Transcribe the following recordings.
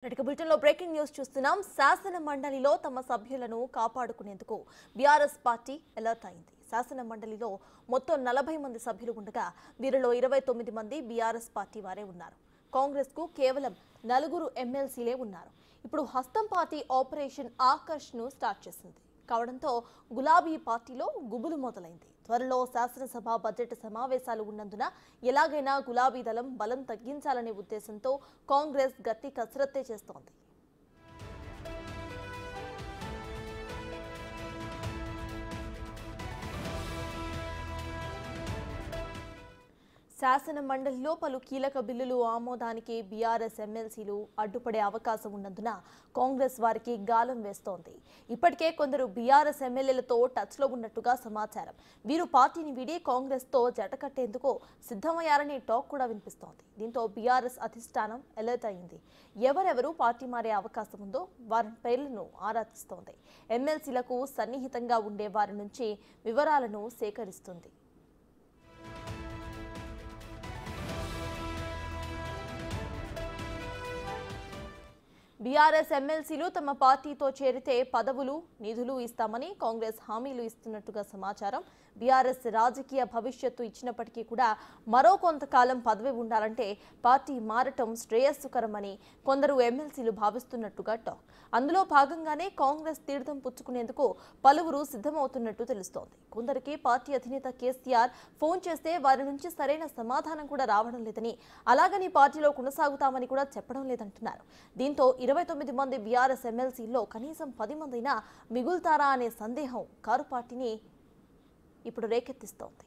బులెటిన్లో breaking news చూస్తున్నాం. శాసన మండలిలో తమ సభ్యులను కాపాడుకునేందుకు బీఆర్ఎస్ పార్టీ అలర్ట్ అయింది. శాసన మండలిలో మొత్తం 40 మంది సభ్యులు ఉండగా వీరిలో 29 మంది బీఆర్ఎస్ పార్టీ వారే ఉన్నారు. కాంగ్రెస్ కు కేవలం 4 ఎమ్మెల్సీలే ఉన్నారు. ఇప్పుడు హస్తం పార్టీ ఆపరేషన్ ఆకర్ష్ ను స్టార్ట్ చేసింది కావడంతో గులాబీ పార్టీలో గుబులు మొదలైంది. త్వరలో శాసనసభ బడ్జెట్ సమావేశాలు ఉన్నందున ఎలాగైనా గులాబీ దళం బలం తగ్గించాలనే ఉద్దేశంతో కాంగ్రెస్ గట్టి కసరత్తే చేస్తోంది. శాసన మండలిలో పలు కీలక బిల్లులు ఆమోదానికి బీఆర్ఎస్ ఎమ్మెల్సీలు అడ్డుపడే అవకాశం ఉన్నందున కాంగ్రెస్ వారికి గాలం వేస్తోంది. ఇప్పటికే కొందరు బీఆర్ఎస్ ఎమ్మెల్యేలతో టచ్లో ఉన్నట్టుగా సమాచారం. వీరు పార్టీని వీడి కాంగ్రెస్తో జటకట్టేందుకు సిద్ధమయ్యారనే టాక్ కూడా వినిపిస్తోంది. దీంతో బీఆర్ఎస్ అధిష్టానం అలర్ట్ అయింది. ఎవరెవరు పార్టీ మారే అవకాశం ఉందో వారి పేర్లను ఆరా తీస్తోంది. ఎమ్మెల్సీలకు సన్నిహితంగా ఉండే వారి నుంచి వివరాలను సేకరిస్తుంది. బీఆర్ఎస్ ఎమ్మెల్సీలు తమ పార్టీతో చేరితే పదవులు, నిధులు ఇస్తామని కాంగ్రెస్ హామీలు ఇస్తున్నట్టుగా సమాచారం. బీఆర్ఎస్ రాజకీయ భవిష్యత్తు ఇచ్చినప్పటికీ కూడా మరో కొంతకాలం పదవి ఉండాలంటే పార్టీ మారటం శ్రేయస్సుకరమని కొందరు ఎమ్మెల్సీలు భావిస్తున్నట్టుగా టాక్. అందులో భాగంగానే కాంగ్రెస్ తీర్థం పుచ్చుకునేందుకు పలువురు సిద్ధమవుతున్నట్టు తెలుస్తోంది. కొందరికి పార్టీ అధినేత కేసీఆర్ ఫోన్ చేస్తే వారి నుంచి సరైన సమాధానం కూడా రావడం లేదని, అలాగని పార్టీలో కొనసాగుతామని కూడా చెప్పడం లేదంటున్నారు. దీంతో 29 మంది బీఆర్ఎస్ ఎమ్మెల్సీల్లో కనీసం 10 మందైనా మిగులుతారా అనే సందేహం కారు పార్టీని ఇప్పుడు రేకెత్తిస్తోంది.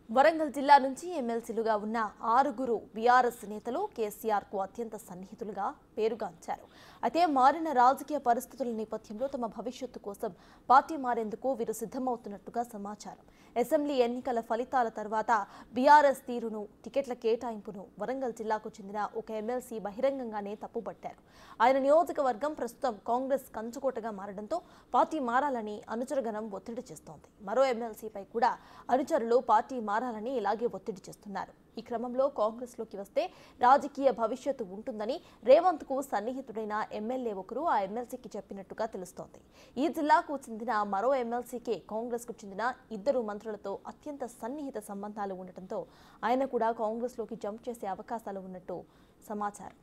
వరంగల్ జిల్లా నుంచి ఎమ్మెల్సీలుగా ఉన్న 6 బీఆర్ఎస్ నేతలు కేసీఆర్ కు అత్యంత సన్నిహితులుగా పేరుగాంచారు. అయితే మారిన రాజకీయ పరిస్థితుల నేపథ్యంలో తమ భవిష్యత్తు కోసం పార్టీ మారేందుకు వీరు సిద్ధమవుతున్నట్టుగా సమాచారం. అసెంబ్లీ ఎన్నికల ఫలితాల తర్వాత బీఆర్ఎస్ తీరును, టికెట్ల కేటాయింపును వరంగల్ జిల్లాకు చెందిన ఒక ఎమ్మెల్సీ బహిరంగంగానే తప్పుపట్టారు. ఆయన నియోజకవర్గం ప్రస్తుతం కాంగ్రెస్ కంచుకోటగా మారడంతో పార్టీ మారాలని అనుచరగణం ఒత్తిడి చేస్తోంది. మరో ఎమ్మెల్సీపై కూడా అనుచరులు పార్టీ మారాలని ఇలాగే ఒత్తిడి చేస్తున్నారు. ఈ క్రమంలో కాంగ్రెస్ లోకి వస్తే రాజకీయ భవిష్యత్తు ఉంటుందని రేవంత్ కు సన్నిహితుడైన ఎమ్మెల్యే ఒకరు ఆ ఎమ్మెల్సీకి చెప్పినట్టుగా తెలుస్తోంది. ఈ జిల్లాకు చెందిన మరో ఎమ్మెల్సీకి కాంగ్రెస్ కు చెందిన 2 మంత్రులతో అత్యంత సన్నిహిత సంబంధాలు ఉండటంతో ఆయన కూడా కాంగ్రెస్ లోకి జంప్ చేసే అవకాశాలు ఉన్నట్టు సమాచారం.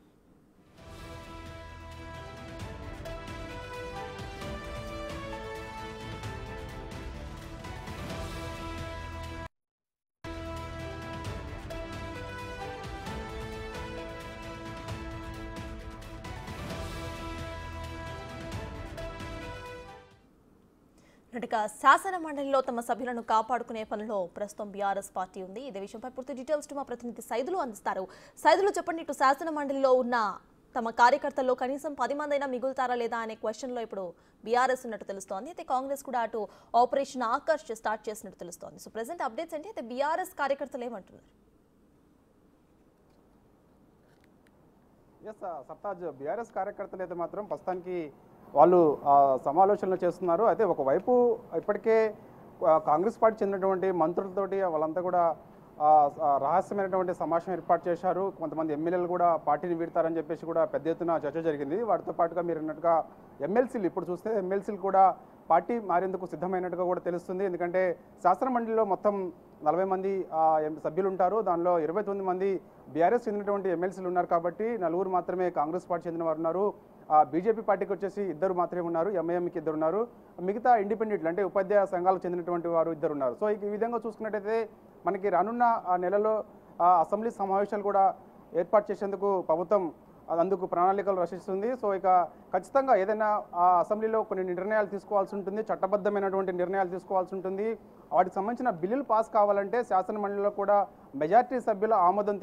శాసన మండలిలో తమ సభ్యులను కాపాడుకునే పనిలో ప్రస్తుతం బీఆర్ఎస్ పార్టీ ఉంది. ఇదే విషయంపై పూర్తి డీటెయిల్స్ మా ప్రతినిధి సైదులు అందిస్తారు. సైదులు చెప్పండి, ఇటు శాసన మండలిలో ఉన్న తమ కార్యకర్తల్లో కనీసం 10 మందైనా మిగులుతారా లేదా అనే క్వశ్చన్లో ఇప్పుడు బీఆర్ఎస్ ఉన్నట్టు తెలుస్తోంది. అయితే కాంగ్రెస్ కూడా అటు ఆపరేషన్ ఆకర్ష్ స్టార్ట్ చేసినట్టు తెలుస్తోంది. సో ప్రెసెంట్ అప్డేట్స్ ఏంటి? అయితే బీఆర్ఎస్ కార్యకర్తలు ఏమంటున్నారు? సర్తాజ్, బీఆర్ఎస్ కార్యకర్తలు అయితే మాత్రం ప్రస్తుతానికి వాళ్ళు సమాలోచనలు చేస్తున్నారు. అయితే ఒకవైపు ఇప్పటికే కాంగ్రెస్ పార్టీ చెందినటువంటి మంత్రులతోటి వాళ్ళంతా కూడా రహస్యమైనటువంటి సమావేశం ఏర్పాటు చేశారు. కొంతమంది ఎమ్మెల్యేలు కూడా పార్టీని వీడతారని చెప్పేసి కూడా పెద్ద ఎత్తున చర్చ జరిగింది. వాటితో పాటుగా మీరు అన్నట్టుగా ఎమ్మెల్సీలు ఇప్పుడు చూస్తే ఎమ్మెల్సీలు కూడా పార్టీ మారేందుకు సిద్ధమైనట్టుగా కూడా తెలుస్తుంది. ఎందుకంటే శాసన మండలిలో మొత్తం 40 మంది సభ్యులు ఉంటారు. దానిలో 29 మంది బీఆర్ఎస్ చెందినటువంటి ఎమ్మెల్సీలు ఉన్నారు. కాబట్టి 4 మాత్రమే కాంగ్రెస్ పార్టీ చెందిన వారు ఉన్నారు. బీజేపీ పార్టీకి వచ్చేసి 2 మాత్రమే ఉన్నారు. ఎంఐఎంకి 2 ఉన్నారు. మిగతా ఇండిపెండెంట్లు అంటే ఉపాధ్యాయ సంఘాలకు చెందినటువంటి వారు 2 ఉన్నారు. సో ఈ విధంగా చూసుకున్నట్టయితే మనకి రానున్న నెలలో అసెంబ్లీ సమావేశాలు కూడా ఏర్పాటు చేసేందుకు ప్రభుత్వం అందుకు ప్రణాళికలు రచిస్తుంది. సో ఇక ఖచ్చితంగా ఏదైనా అసెంబ్లీలో కొన్ని నిర్ణయాలు తీసుకోవాల్సి ఉంటుంది, చట్టబద్ధమైనటువంటి నిర్ణయాలు తీసుకోవాల్సి ఉంటుంది. వాటికి సంబంధించిన బిల్లులు పాస్ కావాలంటే శాసన మండలిలో కూడా మెజార్టీ సభ్యుల ఆమోదం